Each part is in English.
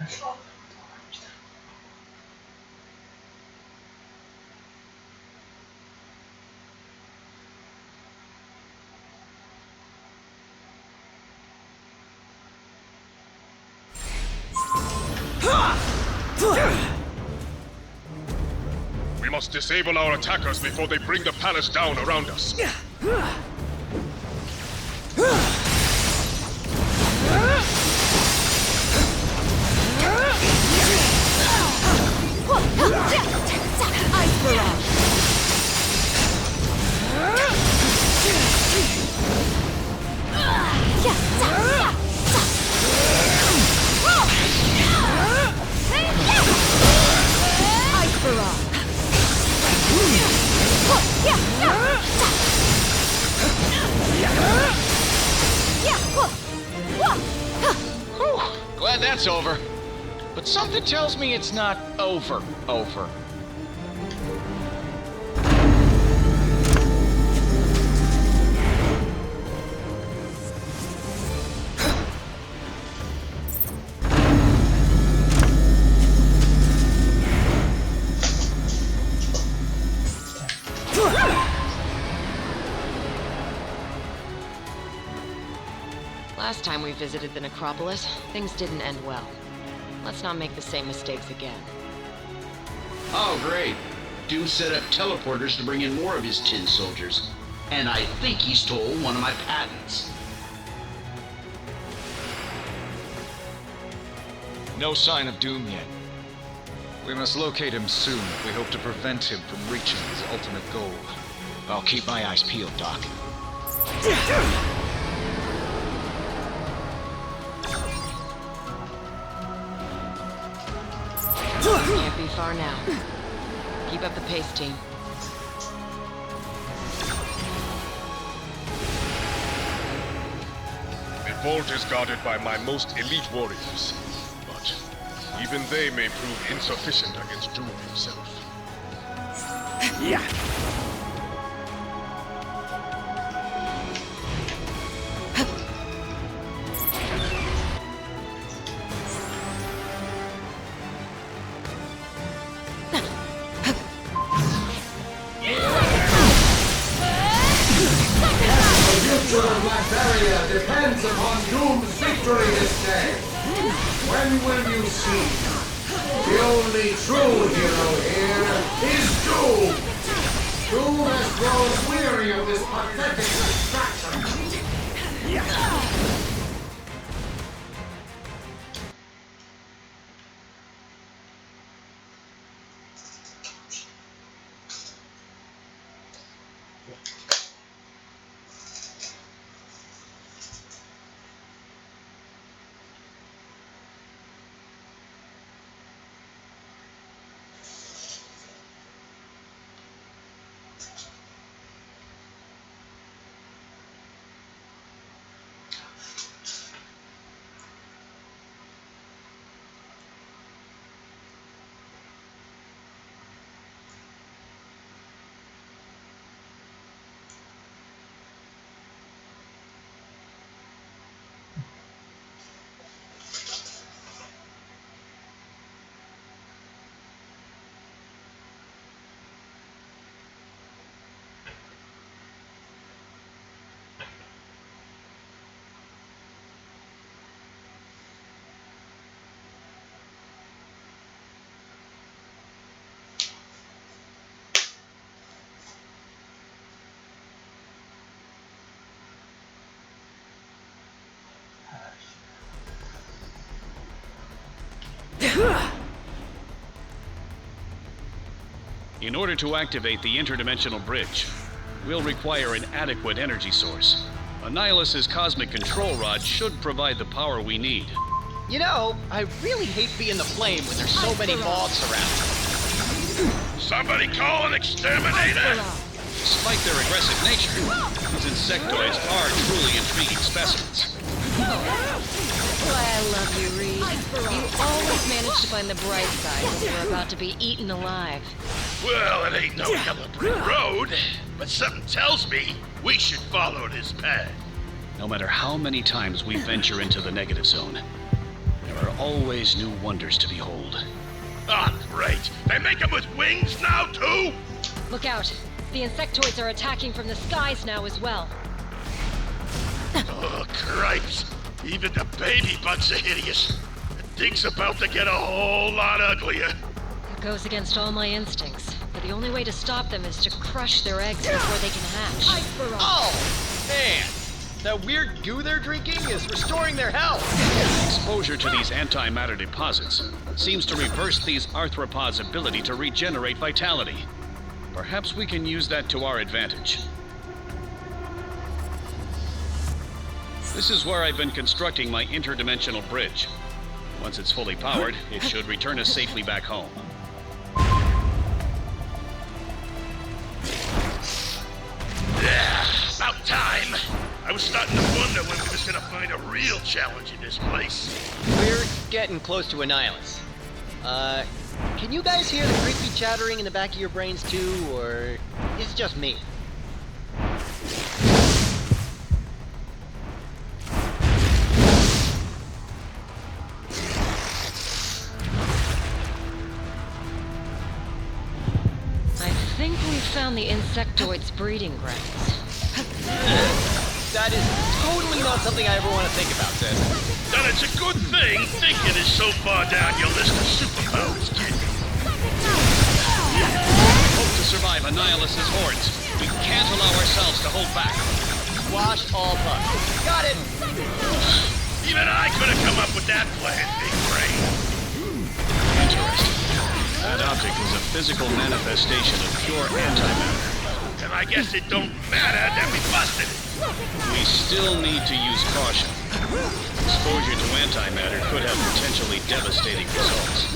We must disable our attackers before they bring the palace down around us. Glad that's over. But something tells me it's not over. Last time we visited the necropolis, things didn't end well. Let's not make the same mistakes again. Oh, great. Doom set up teleporters to bring in more of his tin soldiers. And I think he stole one of my patents. No sign of Doom yet. We must locate him soon if we hope to prevent him from reaching his ultimate goal. I'll keep my eyes peeled, Doc. Can't be far now. Keep up the pace, team. The vault is guarded by my most elite warriors, but even they may prove insufficient against Doom himself. Yeah. Depends upon Doom's victory this day. When will you see? The only true hero here is Doom. Doom has grown weary of this pathetic distraction. In order to activate the interdimensional bridge, we'll require an adequate energy source. Annihilus's cosmic control rod should provide the power we need. You know, I really hate being the flame when there's so many moths around. Somebody call an exterminator! Despite their aggressive nature, these insectoids are truly intriguing specimens. Why, I love you, Reed. You always manage to find the bright side when you're about to be eaten alive. Well, it ain't no yellow brick road, but something tells me we should follow this path. No matter how many times we venture into the negative zone, there There are always new wonders to behold. Ah, great. They make them with wings now, too? Look out. The insectoids are attacking from the skies now as well. Oh, cripes. Even the baby bugs are hideous. The thing's about to get a whole lot uglier. It goes against all my instincts, but the only way to stop them is to crush their eggs before they can hatch. Oh, man. That weird goo they're drinking is restoring their health. Exposure to these antimatter deposits seems to reverse these arthropods' ability to regenerate vitality. Perhaps we can use that to our advantage. This is where I've been constructing my interdimensional bridge. Once it's fully powered, it should return us safely back home. Yeah, about time. I was starting to wonder when we was gonna find a real challenge in this place. We're getting close to Annihilus. Can you guys hear the creepy chattering in the back of your brains too, or is it just me? I think we've found the insectoids' breeding grounds. That is totally not something I ever want to think about, Sid. Then it's a good thing thinking is so far down your list of superpowers, kid. Hope to survive Annihilus's hordes. We can't allow ourselves to hold back. Squash all bugs. Got it! Even I could have come up with that plan, big brain. Interesting. That object is a physical manifestation of pure antimatter. And I guess it don't matter that we busted it. We still need to use caution. Exposure to antimatter could have potentially devastating results.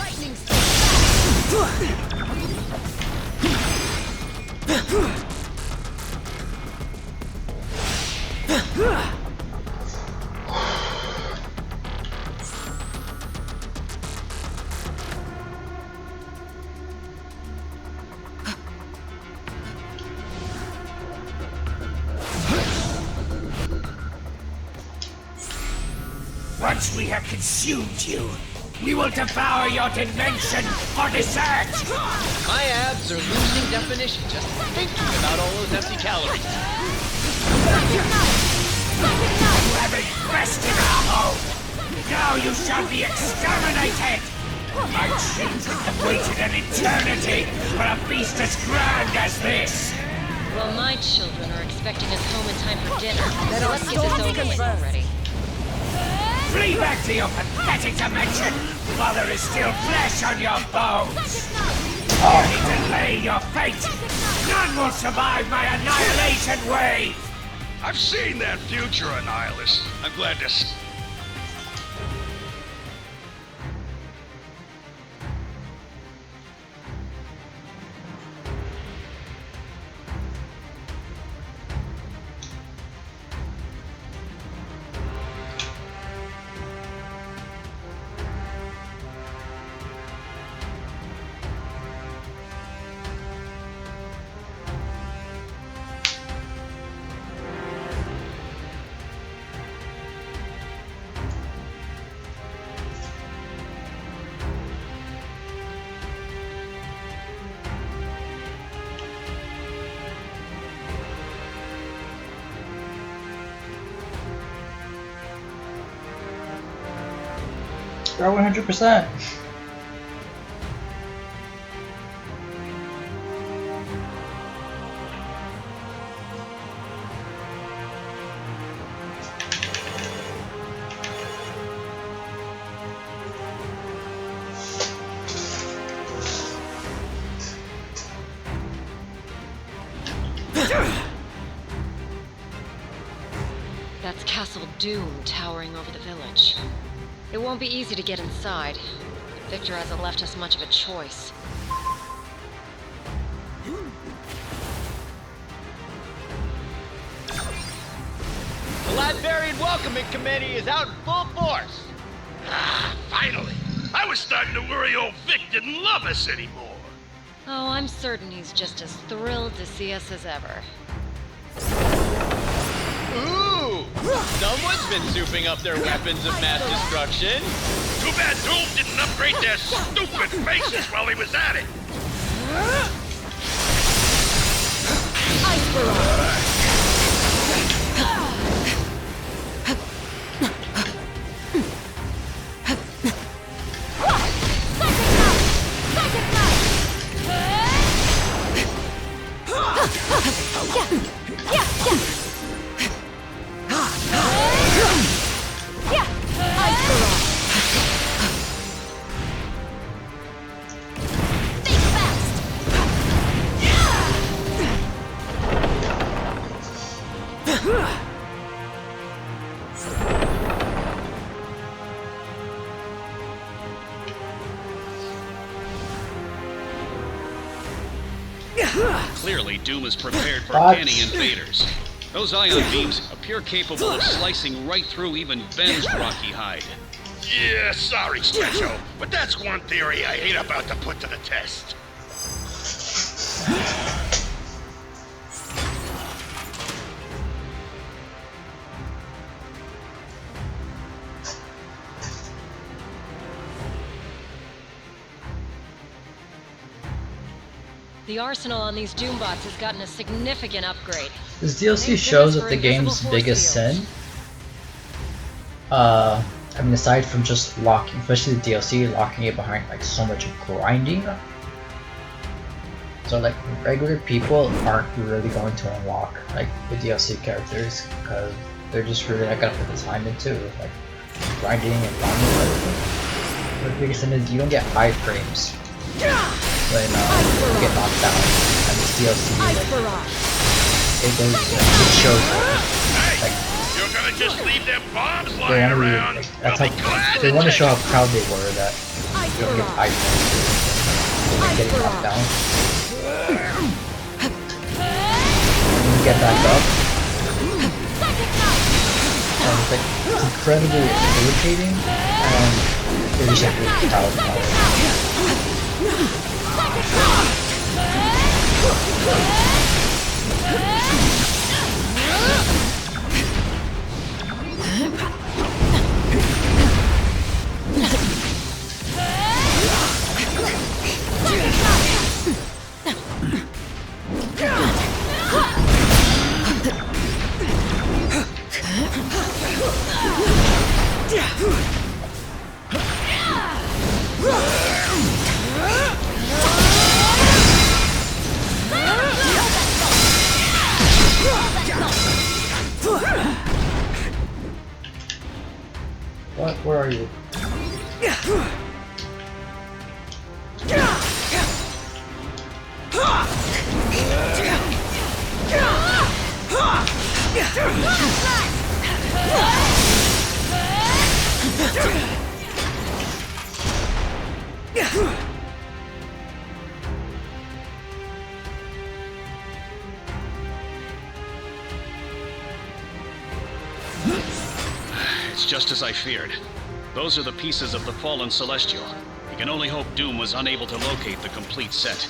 Once we have consumed you, we will devour your dimension for dessert! My abs are losing definition just thinking about all those empty calories. You have infested our home! Now you shall be exterminated! My children have waited an eternity for a feast as grand as this! Well, my children are expecting us home in time for dinner. So let's get this over with already. Flee back to your pathetic dimension while there is still flesh on your bones! Only delay your fate! None will survive my annihilation wave! I've seen that future, Annihilus. I'm glad to They're 100%. That's Castle Doom towering over the village. It won't be easy to get inside. Victor hasn't left us much of a choice. The Latvian Welcoming Committee is out in full force! Ah, finally! I was starting to worry old Vic didn't love us anymore. Oh, I'm certain he's just as thrilled to see us as ever. Ooh! Someone's been souping up their weapons of mass destruction. Too bad Doom didn't upgrade their stupid faces while he was at it. Ice Barrage! Clearly, Doom is prepared for What? any invaders. Those ion beams appear capable of slicing right through even Ben's rocky hide. Yeah, sorry, Stretcho, but that's one theory I hate about to put to the test. The arsenal on these Doombots has gotten a significant upgrade. This DLC Thank shows goodness that the for game's invisible force biggest fields. sin. I mean, aside from just locking, especially the DLC, locking it behind like so much grinding. So like regular people aren't really going to unlock like the DLC characters because they're just really not gonna put the time into like grinding and farming and everything. But the biggest thing is you don't get high frames when you get knocked down, and this DLC like, it shows Hey, like you're gonna just leave them bombs they lying want to be, around? like, that's I'll how be glad they to want to take show how it. proud they were that you don't get high frames when getting knocked down. When you get back up, and it's incredibly irritating, and they're just like really proud about it. What? Where are you? It's just as I feared. Those are the pieces of the fallen Celestial. We can only hope Doom was unable to locate the complete set.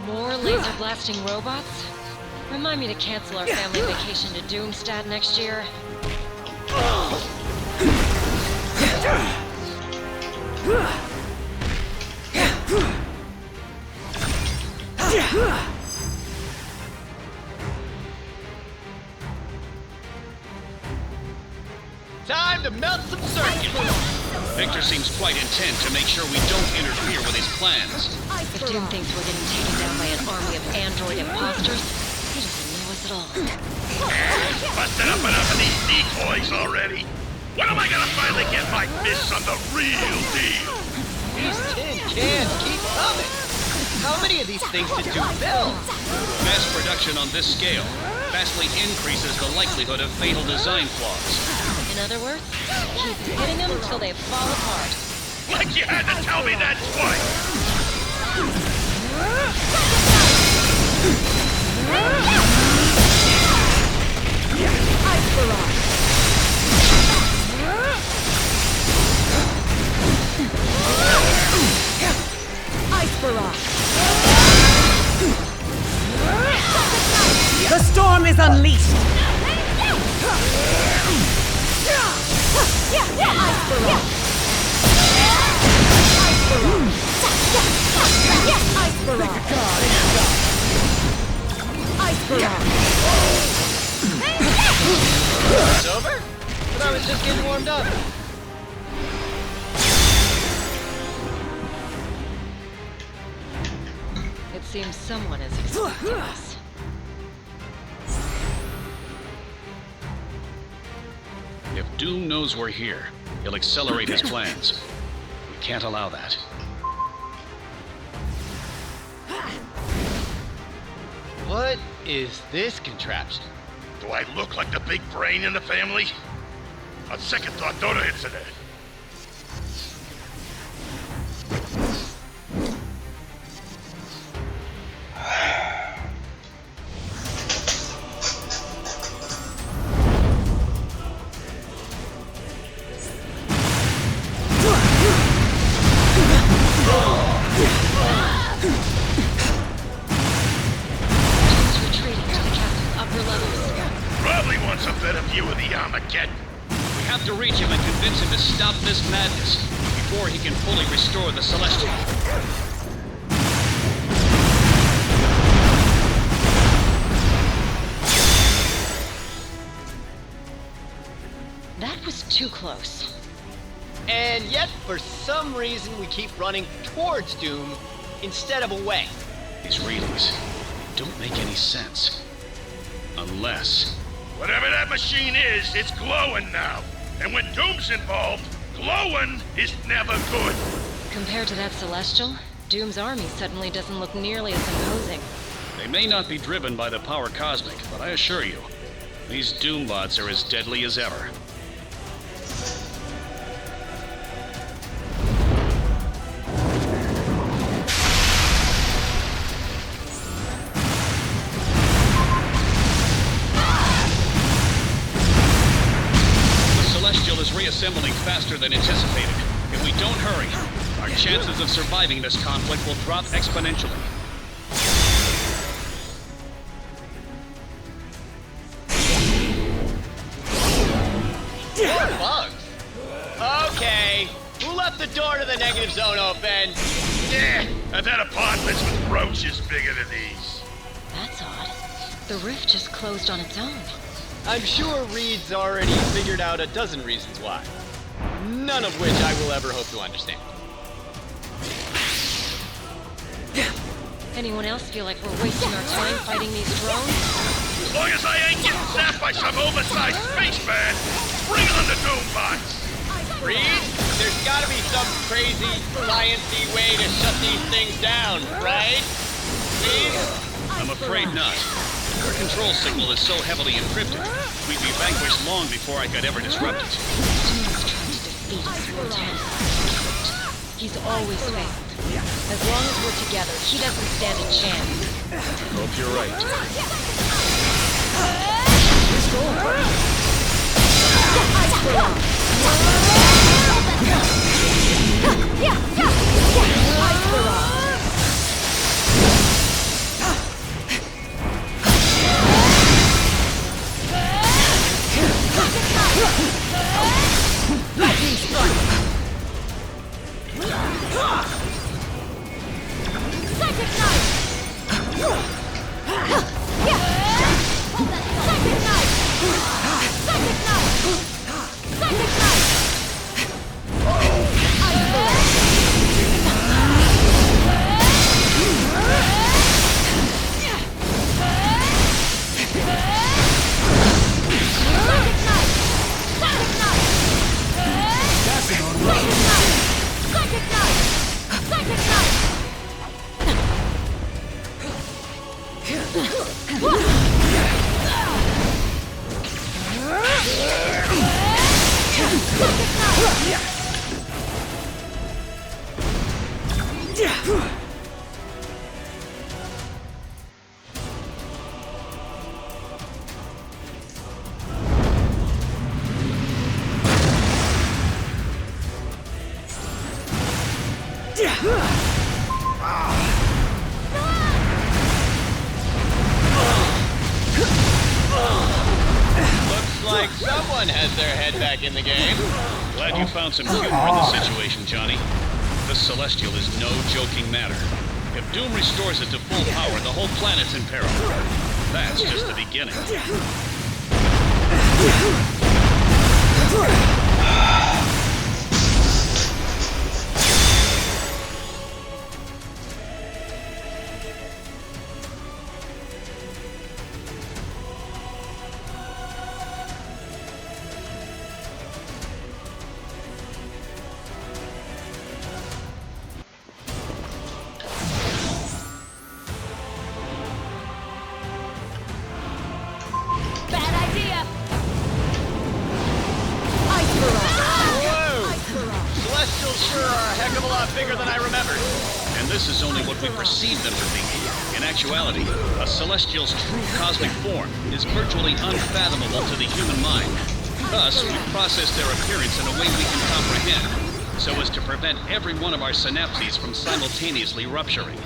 More laser blasting robots? Remind me to cancel our family vacation to Doomstad next year. Time to melt some circuits! Victor seems quite intent to make sure we don't interfere with his plans. If Doom thinks we're getting taken down by an army of android imposters, he doesn't know us at all. Busted up enough of these decoys already. When am I gonna finally get my fists on the real deal? These tin cans keep coming! How many of these things did you build? Mass production on this scale vastly increases the likelihood of fatal design flaws. In other words, keep hitting them until they fall apart. Like you had to tell me that twice! Ice Barrage! Ice Barrage! The storm is unleashed! It's over? But I was just getting warmed up. It seems someone is expecting us. If Doom knows we're here, he'll accelerate his plans. We can't allow that. What is this contraption? Do I look like the big brain in the family? On second thought, don't answer that. We have to reach him and convince him to stop this madness before he can fully restore the Celestial. That was too close. And yet, for some reason, we keep running towards Doom instead of away. These readings don't make any sense. Unless... Whatever that machine is, it's glowing now. And when Doom's involved, glowing is never good. Compared to that Celestial, Doom's army suddenly doesn't look nearly as imposing. They may not be driven by the power cosmic, but I assure you, these Doombots are as deadly as ever. Is reassembling faster than anticipated. If we don't hurry, our chances of surviving this conflict will drop exponentially. More bugs? Okay. Who left the door to the negative zone open? Yeah, I've had apartments with roaches bigger than these. That's odd. The rift just closed on its own. I'm sure Reed's already figured out a dozen reasons why. None of which I will ever hope to understand. Anyone else feel like we're wasting our time fighting these drones? As long as I ain't getting zapped by some oversized spaceman, bring on the Doombots! Reed, there's gotta be some crazy, science-y way to shut these things down, right? Reed? I'm afraid not. Our control signal is so heavily encrypted, we'd be vanquished long before I could ever disrupt it. Doom's trying to defeat us 4 times. He's always failed. As long as we're together, he doesn't stand a chance. Hope you're right. Everyone has their head back in the game. Glad you found some humor in the situation, Johnny. The Celestial is no joking matter. If Doom restores it to full power, the whole planet's in peril. That's just the beginning. Bad idea! Whoa! Celestials sure are a heck of a lot bigger than I remembered. And this is only what we perceive them to be. In actuality, a Celestial's true cosmic form is virtually unfathomable to the human mind. Thus, we process their appearance in a way we can comprehend, so as to prevent every one of our synapses from simultaneously rupturing.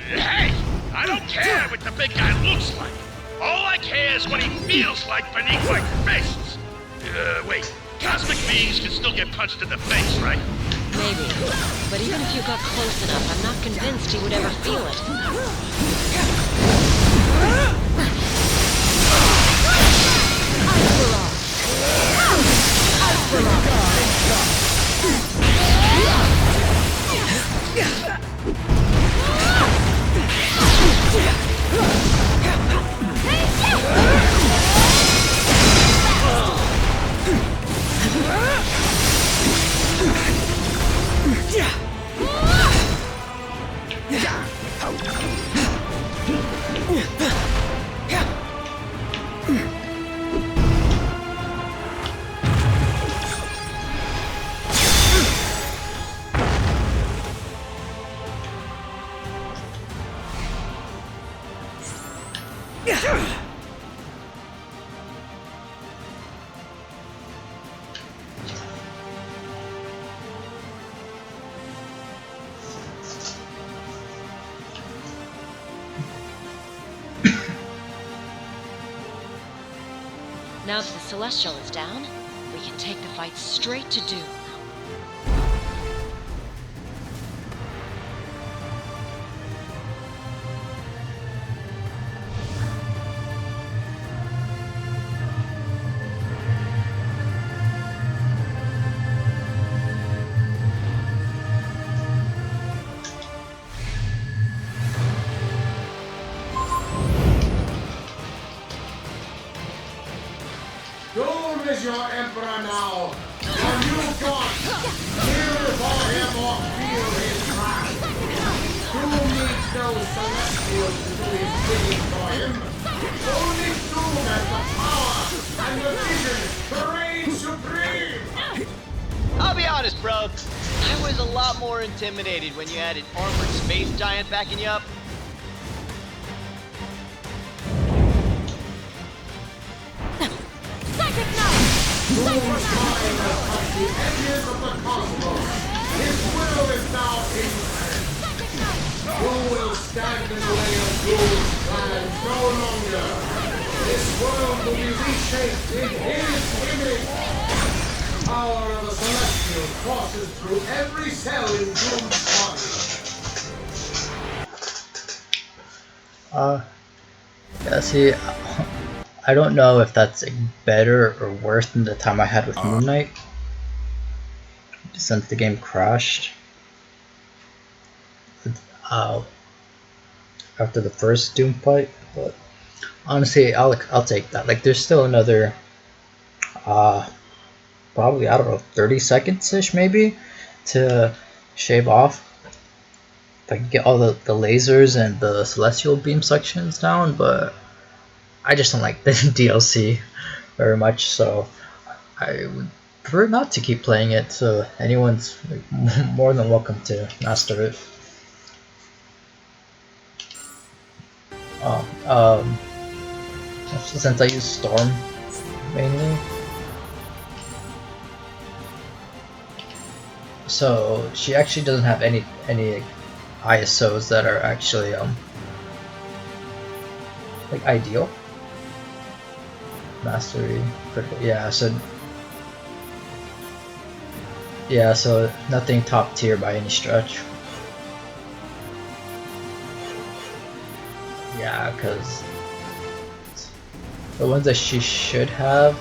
Hey! I don't care what the big guy looks like. All I care is what he feels like beneath my fists. Wait. Cosmic beings can still get punched in the face, right? Maybe. But even if you got close enough, I'm not convinced he would ever feel it. Now that the Celestial is down, we can take the fight straight to Doom. Doom is your emperor now, and you can't kneel before him or feel his wrath. Doom needs no celestials to do his bidding for him. Only Doom has the power and the vision to reign supreme. I'll be honest, bro. I was a lot more intimidated when you had an armored space giant backing you up. Doom's mind has touched the edges of the cosmos. His will is now infinite. Who will stand in the way of Doom's plan no longer? This world will be reshaped in his image. Power of the Celestial courses through every cell in Doom's body. Yeah, see, I don't know if that's better or worse than the time I had with Moon Knight, since the game crashed after the first Doom fight. But honestly, I'll take that. Like, there's still another probably, I don't know, 30 seconds ish maybe to shave off if I can get all the lasers and the celestial beam sections down. But I just don't like the DLC very much, so I would prefer not to keep playing it. So anyone's more than welcome to master it. Since I use Storm mainly, so she actually doesn't have any ISOs that are actually like ideal. Mastery, critical. Yeah, so nothing top tier by any stretch. Yeah, because the ones that she should have,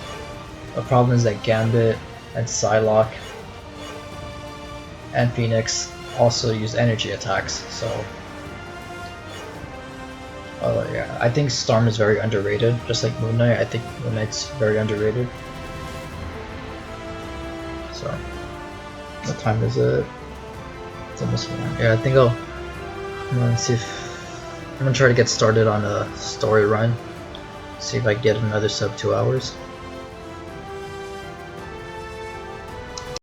the problem is that Gambit and Psylocke and Phoenix also use energy attacks, so yeah, I think Storm is very underrated, just like Moon Knight. I think Moon Knight's very underrated. So, what time is it? It's almost 1. Yeah, I think I'm gonna see if I'm gonna try to get started on a story run. See if I can get another sub 2 hours.